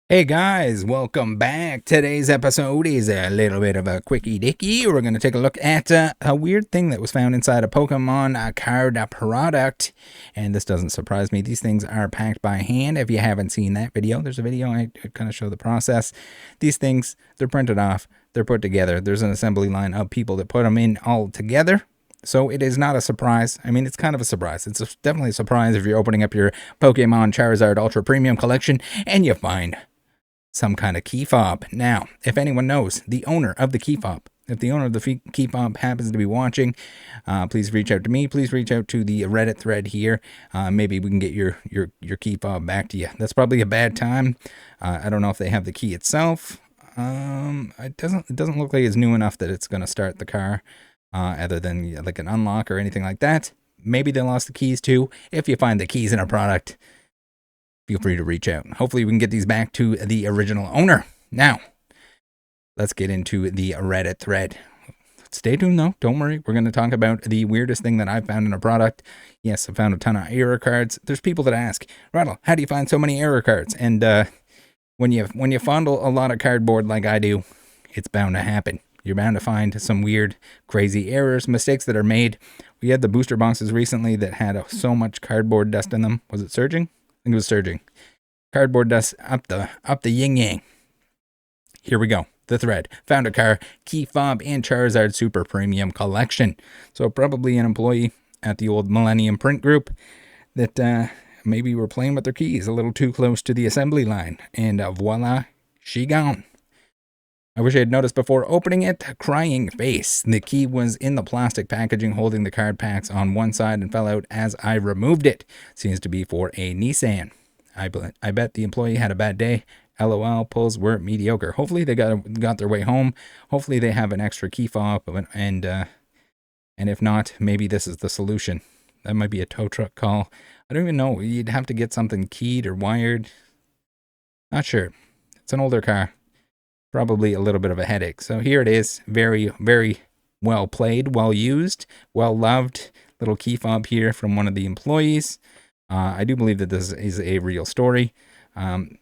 Hey guys, welcome back. Today's episode is a little bit of a quickie dickie. We're going to take a look at a weird thing that was found inside a Pokemon card product. And this doesn't surprise me. These things are packed by hand. If you haven't seen that video, there's a video I kind of show the process. These things, they're printed off, they're put together. There's an assembly line of people that put them in all together. So it is not a surprise. I mean, it's kind of a surprise. It's definitely a surprise if you're opening up your Pokemon Charizard Ultra Premium collection and you find some kind of key fob. Now, if anyone knows the owner of the key fob, if the owner of the key fob happens to be watching, please reach out to me. Please reach out to the Reddit thread here. Maybe we can get your key fob back to you. That's probably a bad time. I don't know if they have the key itself. It doesn't look like it's new enough that it's going to start the car, other than like an unlock or anything like that. Maybe they lost the keys too. If you find the keys in a product, feel free to reach out. Hopefully we can get these back to the original owner. Now, let's get into the Reddit thread. Stay tuned though, don't worry. We're going to talk about the weirdest thing that I've found in a product. Yes, I found a ton of error cards. There's people that ask, Rattle, how do you find so many error cards? And when you fondle a lot of cardboard like I do, it's bound to happen. You're bound to find some weird, crazy errors, mistakes that are made. We had the booster boxes recently that had so much cardboard dust in them. Was it surging? I think it was surging. Cardboard dust up the yin yang. Here we go. The thread. Found a car, key fob, and Charizard Super Premium Collection. So probably an employee at the old Millennium Print Group that maybe were playing with their keys a little too close to the assembly line. And voila, she gone. I wish I had noticed before opening it. Crying face. The key was in the plastic packaging holding the card packs on one side and fell out as I removed it. Seems to be for a Nissan. I bet the employee had a bad day. LOL, pulls were mediocre. Hopefully they got their way home. Hopefully they have an extra key fob, and if not, maybe this is the solution. That might be a tow truck call. I don't even know. You'd have to get something keyed or wired. Not sure. It's an older car. Probably a little bit of a headache. So here it is. Very, very well played, well used, well loved. Little key fob here from one of the employees. I do believe that this is a real story.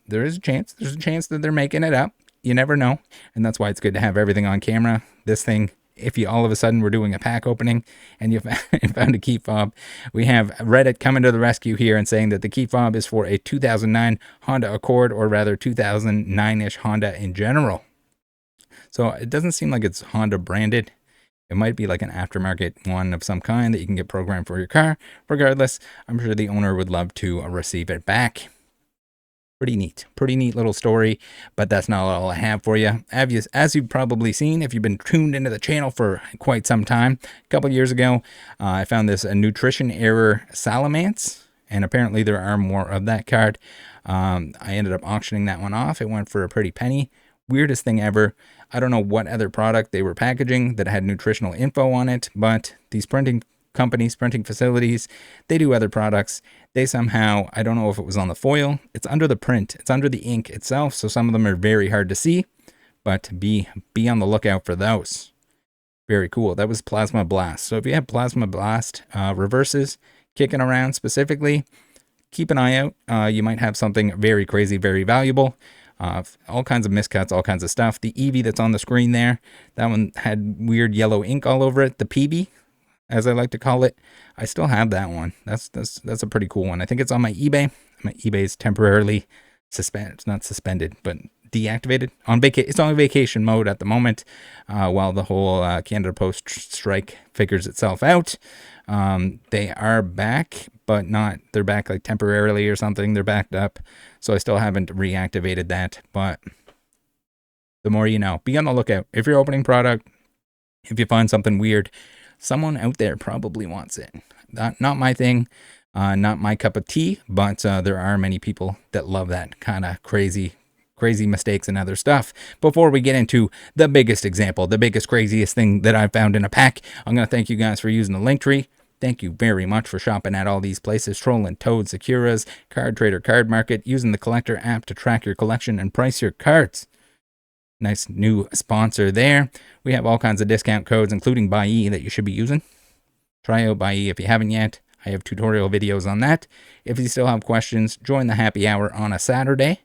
There's a chance that they're making it up. You never know. And that's why it's good to have everything on camera. This thing, if you all of a sudden were doing a pack opening and you found a key fob, we have Reddit coming to the rescue here and saying that the key fob is for a 2009 Honda Accord, or rather 2009-ish Honda in general. So it doesn't seem like it's Honda branded. It might be like an aftermarket one of some kind that you can get programmed for your car. Regardless, I'm sure the owner would love to receive it back. Pretty neat little story, but that's not all I have for you. As you've probably seen, if you've been tuned into the channel for quite some time, a couple years ago, I found this a nutrition error Salamence, and apparently there are more of that card. I ended up auctioning that one off. It went for a pretty penny. Weirdest thing ever. I don't know what other product they were packaging that had nutritional info on it, but these printing companies, printing facilities, they do other products. They somehow, I don't know if it was on the foil, it's under the print, it's under the ink itself, so some of them are very hard to see, but be on the lookout for those. Very cool. That was Plasma Blast. So if you have Plasma Blast reverses kicking around specifically, keep an eye out. You might have something very crazy, very valuable. All kinds of miscuts, all kinds of stuff. The Eevee that's on the screen there, that one had weird yellow ink all over it. The PB, as I like to call it, I still have that one. That's a pretty cool one. I think it's on my eBay. My eBay is temporarily suspended. It's not suspended, but deactivated. It's on vacation mode at the moment, while the whole Canada Post strike figures itself out. They are back, but not. They're back like temporarily or something. They're backed up, so I still haven't reactivated that. But the more you know. Be on the lookout. If you're opening product, if you find something weird, someone out there probably wants it. Not my thing, not my cup of tea, but there are many people that love that kind of crazy mistakes and other stuff. Before we get into the biggest example, the biggest, craziest thing that I found in a pack, I'm going to thank you guys for using the link tree. Thank you very much for shopping at all these places: Trollin', Toad, Secura's, Card Trader, Card Market, using the Collector app to track your collection and price your cards. Nice new sponsor there. We have all kinds of discount codes, including Buy.e, that you should be using. Try out Buy.e if you haven't yet. I have tutorial videos on that. If you still have questions, join the happy hour on a Saturday.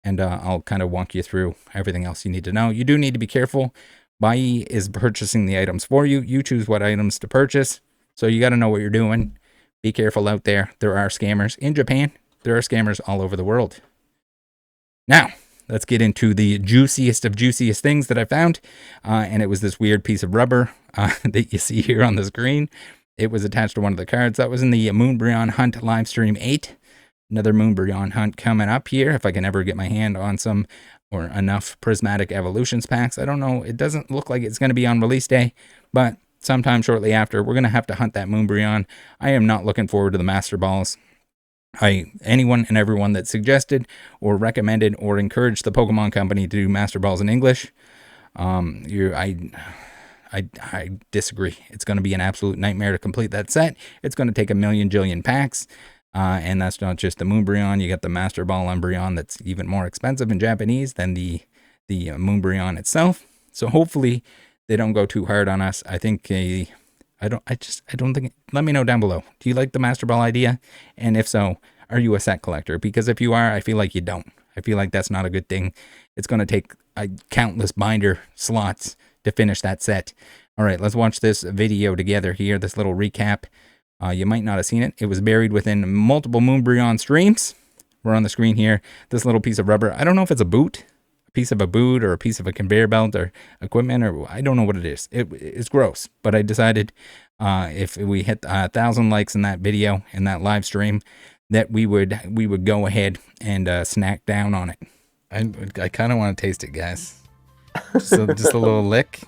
and I'll kind of walk you through everything else you need to know. You do need to be careful. Bai is purchasing the items for you. You choose what items to purchase. So you got to know what you're doing. Be careful out there. There are scammers in Japan. There are scammers all over the world. Now, let's get into the juiciest of juiciest things that I found. And it was this weird piece of rubber that you see here on the screen. It was attached to one of the cards. That was in the Moonbryon Hunt live stream 8. Another Moonbryon Hunt coming up here, if I can ever get my hand on some or enough Prismatic Evolutions packs. I don't know. It doesn't look like it's going to be on release day, but sometime shortly after, we're going to have to hunt that Moonbryon. I am not looking forward to the Master Balls. Anyone and everyone that suggested or recommended or encouraged the Pokemon Company to do Master Balls in English, I disagree. It's going to be an absolute nightmare to complete that set. It's going to take a million jillion packs. And that's not just the Moonbryon. You got the Master Ball Umbreon that's even more expensive in Japanese than the Moonbryon itself. So hopefully they don't go too hard on us. I think I don't think. Let me know down below. Do you like the Master Ball idea? And if so, are you a set collector? Because if you are, I feel like you don't. I feel like that's not a good thing. It's going to take countless binder slots to finish that set. All right, let's watch this video together here. This little recap. You might not have seen it. It was buried within multiple Moonbryon streams. We're on the screen here. This little piece of rubber. I don't know if it's a boot, a piece of a boot, or a piece of a conveyor belt or equipment, or I don't know what it is. It's gross. But I decided if we hit 1,000 likes in that video, in that live stream, that we would go ahead and snack down on it. I kind of want to taste it, guys. Just a little lick.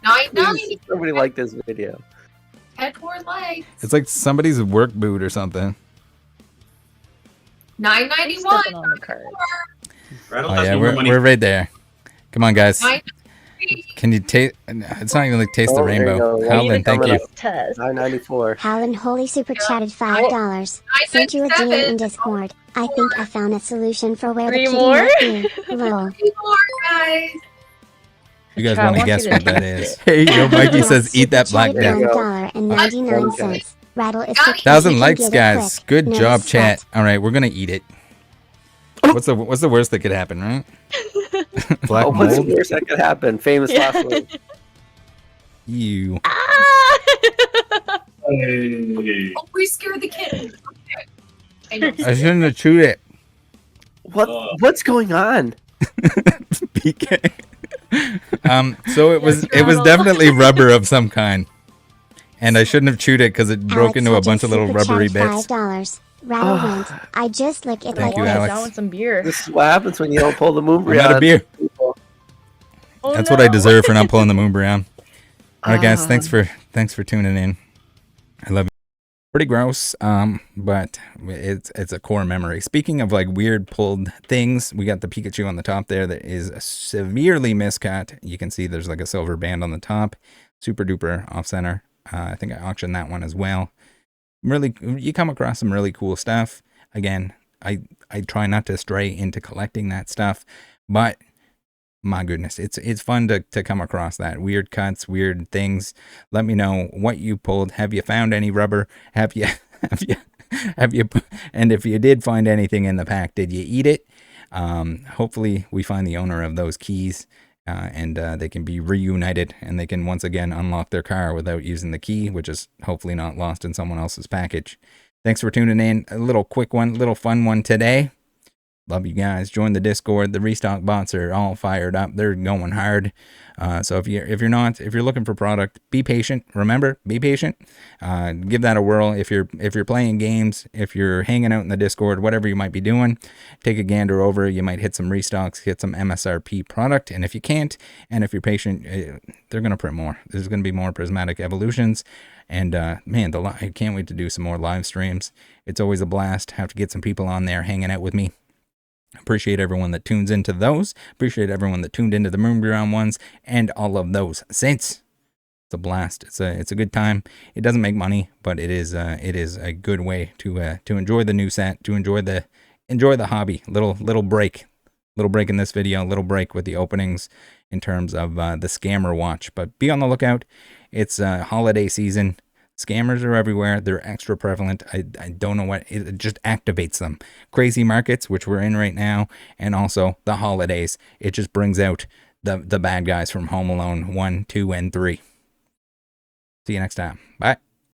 Somebody liked this video. Head toward legs. It's like somebody's work boot or something. $9.91 on the card. Oh yeah, we're right there. Come on, guys. Can you taste? It's not even like taste the rainbow. Howlin, thank you. $9.94. Howlin Holy super chatted $5. Sent you a DM in Discord. I think I found a solution for where Three the kitty more? might be. Lol. 3 more, guys. You guys Try, I want to want guess you to what that eat is? it. Hey, yo, Mikey says eat that black Super duck. chatted $1.99. Rattle is 1,000 likes, guys. Good job, chat. All right, we're gonna eat it. What's the worst that could happen, right? Black What's the mold. worst that could happen? Famous last word. You. Ah! Oh, we scared the kid. Okay. I shouldn't have chewed it. What's going on? PK. So it was definitely rubber of some kind, and I shouldn't have chewed it because it broke into a bunch of little rubbery bits. $5. Rattle went. I just lick it Thank like you, this. Alex. I want some beer. This is what happens when you don't pull the Moonbryon. I'm out of beer. Oh, That's no. what I deserve for not pulling the Moonbryon. All right, guys. Thanks for tuning in. I love you. Pretty gross, but it's a core memory. Speaking of like weird pulled things, we got the Pikachu on the top there that is severely miscut. You can see there's like a silver band on the top. Super duper off center. I think I auctioned that one as well. Really, you come across some really cool stuff. Again, I try not to stray into collecting that stuff, but my goodness, it's fun to come across that. Weird cuts, weird things. Let me know what you pulled. Have you found any rubber? Have you, and if you did find anything in the pack, did you eat it? Hopefully we find the owner of those keys, and they can be reunited and they can once again unlock their car without using the key, which is hopefully not lost in someone else's package. Thanks for tuning in. A little quick one, little fun one today. Love you guys. Join the Discord. The restock bots are all fired up. They're going hard. So if you're looking for product, be patient. Remember, be patient. Give that a whirl. If you're playing games, if you're hanging out in the Discord, whatever you might be doing, take a gander over. You might hit some restocks, hit some MSRP product. And if you can't, and if you're patient, they're gonna print more. There's gonna be more Prismatic Evolutions. And man, I can't wait to do some more live streams. It's always a blast. Have to get some people on there hanging out with me. Appreciate everyone that tunes into those. Appreciate everyone that tuned into the Moonbryon ones and all of those since. It's a blast. It's a good time. It doesn't make money, but it is a good way to enjoy the new set, to enjoy the hobby. Little break in this video. Little break with the openings in terms of the scammer watch. But be on the lookout. It's holiday season. Scammers are everywhere. They're extra prevalent. I don't know what, it just activates them. Crazy markets, which we're in right now, and also the holidays. It just brings out the bad guys from Home Alone 1, 2, and 3. See you next time. Bye.